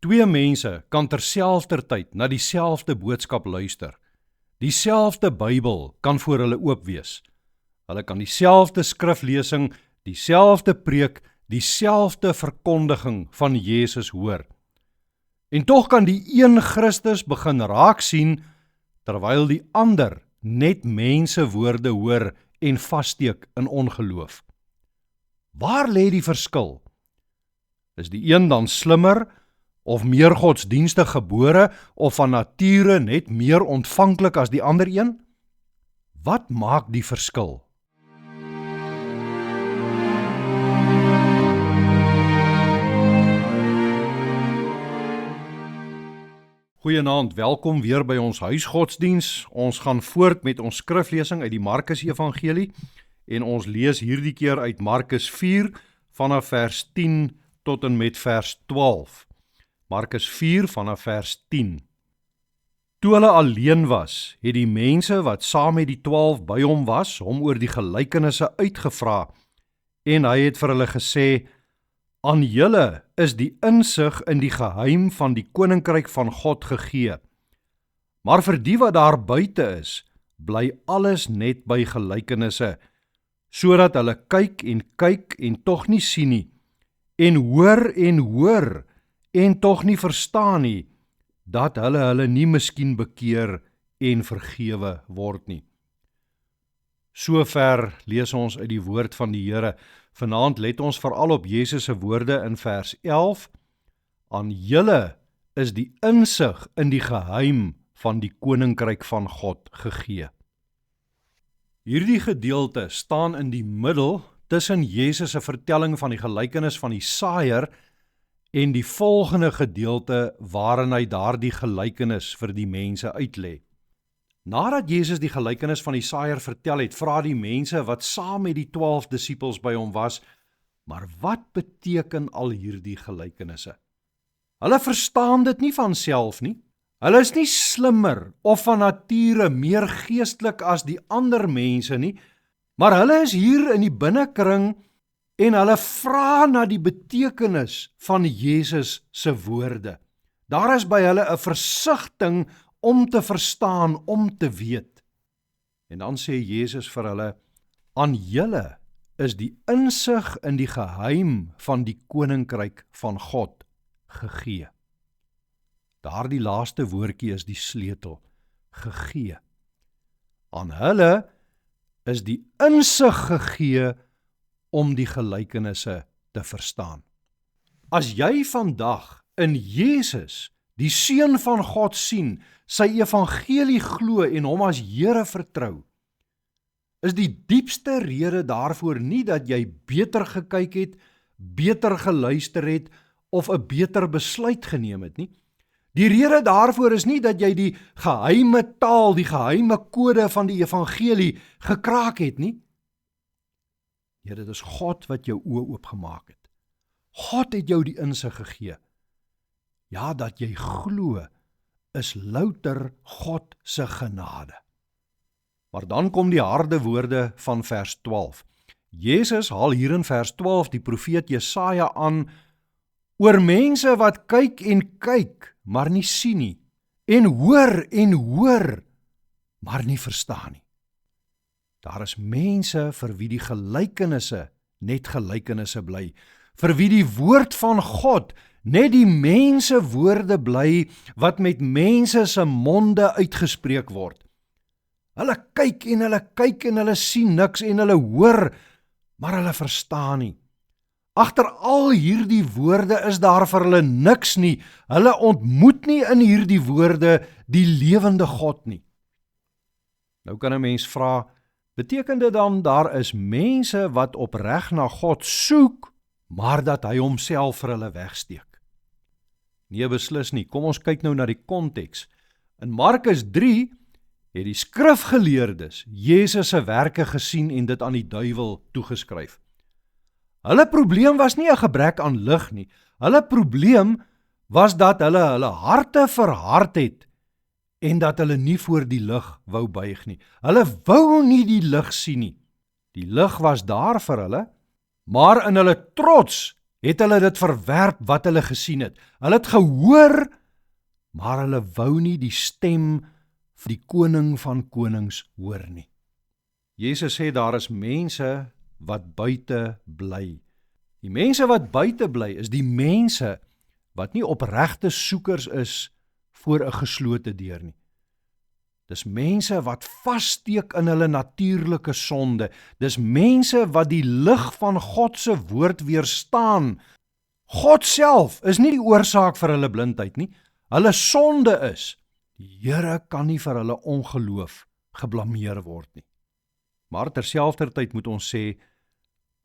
Twee mense kan terselfdertyd na dieselfde boodskap luister. Dieselfde Bybel kan voor hulle oop wees. Hulle kan dieselfde skriflesing, dieselfde preek, dieselfde verkondiging van Jesus hoor. En tog kan die een Christus begin raak sien, terwyl die ander net mensewoorde hoor en vassteek in ongeloof. Waar lê die verskil? Is die een dan slimmer, of meer godsdienstig gebore, of van nature net meer ontvanklik as die ander een? Wat maak die verskil? Goeienaand, welkom weer by ons huisgodsdiens. Ons gaan voort met ons skriflesing uit die Markus Evangelie en ons lees hierdie keer uit Markus 4 vanaf vers 10 tot en met vers 12. Markus 4 vanaf vers 10. Toe hulle alleen was, het die mense wat saam met die 12 by hom was, hom oor die gelykenisse uitgevra, en hy het vir hulle gesê: "Aan julle is die insig in die geheim van die koninkryk van God gegee. Maar vir die wat daar buite is, bly alles net by gelykenisse, sodat hulle kyk en tog nie sien nie, en hoor en tog nie verstaan nie, dat hulle nie miskien bekeer en vergewe word nie." Sover lees ons uit die woord van die Here. Vanaand let ons veral op Jesus se woorde in vers 11. "Aan julle is die insig in die geheim van die koninkryk van God gegee." Hierdie gedeelte staan in die middel tussen Jesus se vertelling van die gelykenis van die saaiër en die volgende gedeelte waarin hy daardie gelykenis vir die mense uitlê. Nadat Jesus die gelykenis van die saaiër vertel het, vra die mense wat saam met die 12 disippels by hom was: "Maar wat beteken al hierdie gelykenisse?" Hulle verstaan dit nie van self nie. Hulle is nie slimmer of van nature meer geestelik as die ander mense nie, maar hulle is hier in die binnekring en hulle vra na die betekenis van Jesus se woorde. Daar is by hulle 'n versigtiging om te verstaan, om te weet. En dan sê Jesus vir hulle: "Aan julle is die insig in die geheim van die koninkryk van God gegee." Daardie laaste woordjie is die sleutel, gegee. Aan hulle is die insig gegee om die gelykenisse te verstaan. As jy vandag in Jesus, die Seun van God, sien, sy evangelie glo en hom as Here vertrou, is die diepste rede daarvoor nie dat jy beter gekyk het, beter geluister het of 'n beter besluit geneem het nie. Die rede daarvoor is nie dat jy die geheime taal, die geheime kode van die evangelie gekraak het nie. Ja, dit is God wat jou oë oopgemaak het. God het jou die insig gegee. Ja, dat jy glo is louter God se genade. Maar dan kom die harde woorde van vers 12. Jesus haal hier in vers 12 die profeet Jesaja aan oor mense wat kyk, maar nie sien nie, en hoor, maar nie verstaan nie. Daar is mense vir wie die gelykenisse net gelykenisse bly, vir wie die woord van God net die mense woorde bly wat met mense se monde uitgespreek word. Hulle kyk en hulle sien niks en hulle hoor, maar hulle verstaan nie. Agter al hierdie woorde is daar vir hulle niks nie. Hulle ontmoet nie in hierdie woorde die lewende God nie. Nou kan 'n mens vra, beteken dit dan daar is mense wat opreg na God soek, maar dat hy homself vir hulle wegsteek? Nee, beslis nie. Kom ons kyk nou na die konteks. In Markus 3 het die skrifgeleerdes Jesus se werke gesien en dit aan die duiwel toegeskryf. Hulle probleem was nie 'n gebrek aan lig nie. Hulle probleem was dat hulle harte verhard het en dat hulle nie voor die lig wou buig nie. Hulle wou nie die lig sien nie. Die lig was daar vir hulle, maar in hulle trots het hulle dit verwerp wat hulle gesien het. Hulle het gehoor, maar hulle wou nie die stem van die koning van konings hoor nie. Jesus sê daar is mense wat buite bly. Die mense wat buite bly is die mense wat nie opregte soekers is voor 'n geslote deur nie. Dis mense wat vassteek in hulle natuurlike sonde. Dis mense wat die lig van God se woord weerstaan. God self is nie die oorsaak vir hulle blindheid nie. Hulle sonde is. Die Here kan nie vir hulle ongeloof geblameer word nie. Maar terselfdertyd moet ons sê,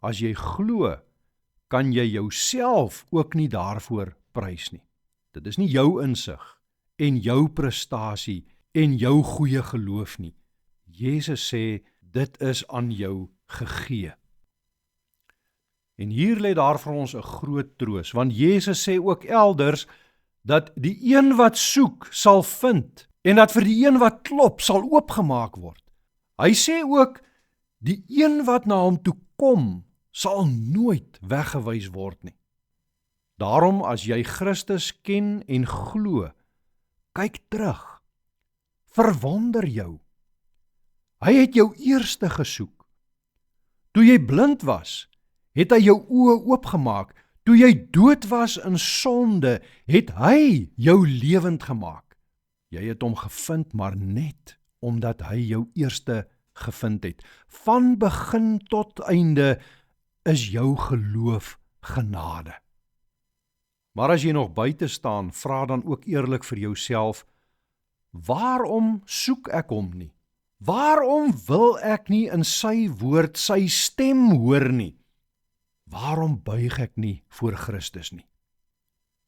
as jy glo, kan jy jouself ook nie daarvoor prys nie. Dit is nie jou insig en jou prestasie en jou goeie geloof nie. Jesus sê, dit is aan jou gegee. En hier lê daar vir ons 'n groot troos, want Jesus sê ook elders, dat die een wat soek, sal vind, en dat vir die een wat klop, sal oopgemaak word. Hy sê ook, die een wat na hom toe kom, sal nooit weggewys word nie. Daarom, as jy Christus ken en glo, kyk terug, verwonder jou. Hy het jou eerste gesoek. Toe jy blind was, het hy jou oë oopgemaak. Toe jy dood was in sonde, het hy jou lewend gemaak. Jy het hom gevind, maar net omdat hy jou eerste gevind het. Van begin tot einde is jou geloof genade. Maar as jy nog buite staan, vra dan ook eerlik vir jouself, waarom soek ek hom nie? Waarom wil ek nie in sy woord sy stem hoor nie? Waarom buig ek nie voor Christus nie?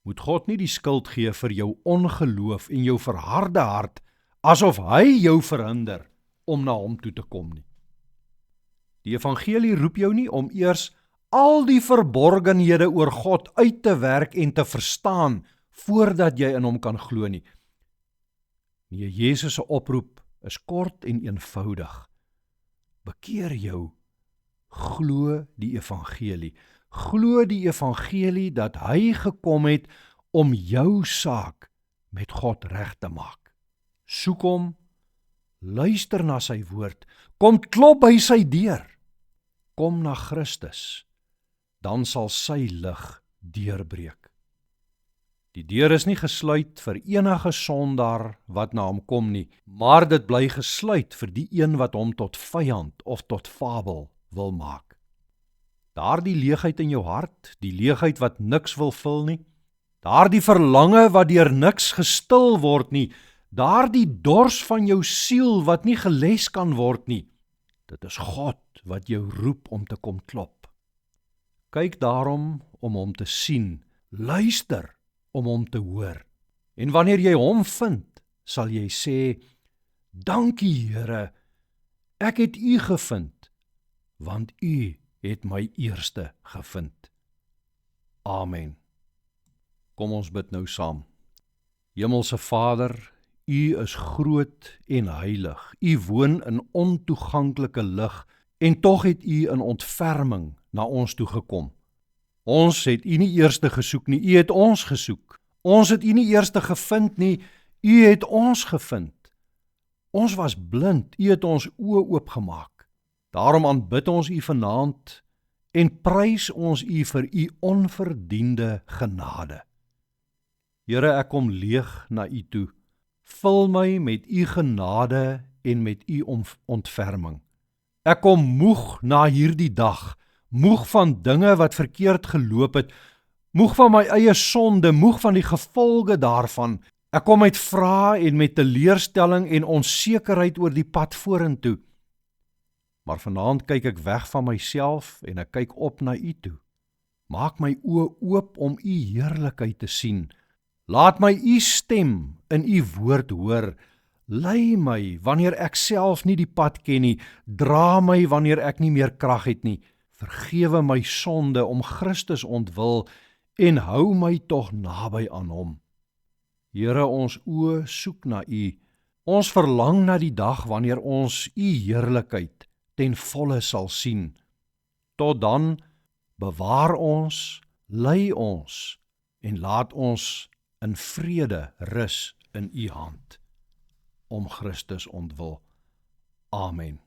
Moet God nie die skuld gee vir jou ongeloof en jou verharde hart, asof hy jou verhinder om na hom toe te kom nie? Die evangelie roep jou nie om eers al die verborgenhede oor God uit te werk en te verstaan, voordat jy in hom kan glo nie. Nee, Jesus se oproep is kort en eenvoudig. Bekeer jou. Glo die evangelie. Glo die evangelie dat hy gekom het om jou saak met God reg te maak. Soek hom, luister na sy woord, kom klop by sy deur. Kom na Christus, dan sal sy lig deurbreek. Die deur is nie gesluit vir enige sondaar wat na hom kom nie, maar dit bly gesluit vir die een wat hom tot vyand of tot fabel wil maak. Daardie leegheid in jou hart, die leegheid wat niks wil vul nie, daardie verlange wat deur niks gestil word nie, daardie dors van jou siel wat nie geles kan word nie, dit is God wat jou roep om te kom klop. Kyk daarom om hom te sien, luister om hom te hoor. En wanneer jy hom vind, sal jy sê, dankie Here, ek het u gevind, want u het my eerste gevind. Amen. Kom ons bid nou saam. Hemelse Vader, u is groot en heilig. U woon in ontoeganklike lig, en tog het u in ontferming na ons toe gekom. Ons het u nie eerste gesoek nie, u het ons gesoek. Ons het u nie eerste gevind nie, u het ons gevind. Ons was blind, u het ons oë oopgemaak. Daarom aanbid ons u vanaand en prys ons u vir u onverdiende genade. Here, ek kom leeg na u toe. Vul my met u genade en met u ontferming. Ek kom moeg na hierdie dag, moeg van dinge wat verkeerd geloop het, moeg van my eie sonde, moeg van die gevolge daarvan. Ek kom met vrae en met teleurstelling en onsekerheid oor die pad vorentoe. Maar vanaand kyk ek weg van myself en ek kyk op na u toe. Maak my oë oop om u heerlikheid te sien. Laat my u stem in u woord hoor. Lei my wanneer ek self nie die pad ken nie. Dra my wanneer ek nie meer krag het nie. Vergewe my sonde om Christus ontwil en hou my tog naby aan hom. Here, ons oë soek na u. Ons verlang na die dag wanneer ons u heerlikheid ten volle sal sien. Tot dan, bewaar ons, lei ons en laat ons in vrede rus in U hand. Om Christus ontwil. Amen.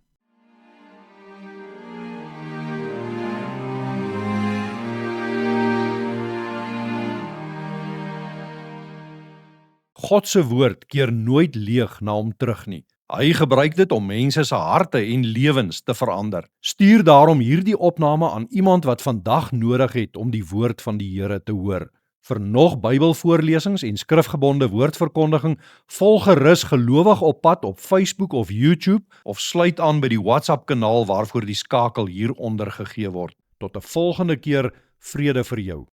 God se woord keer nooit leeg na hom terug nie. Hy gebruik dit om mense se harte en lewens te verander. Stuur daarom hierdie opname aan iemand wat vandag nodig het om die woord van die Here te hoor. Vir nog Bybelvoorlesings en skrifgebonde woordverkondiging, volg gerus Gelowig op Pad op Facebook of YouTube of sluit aan by die WhatsApp kanaal waarvoor die skakel hieronder gegee word. Tot 'n volgende keer, vrede vir jou.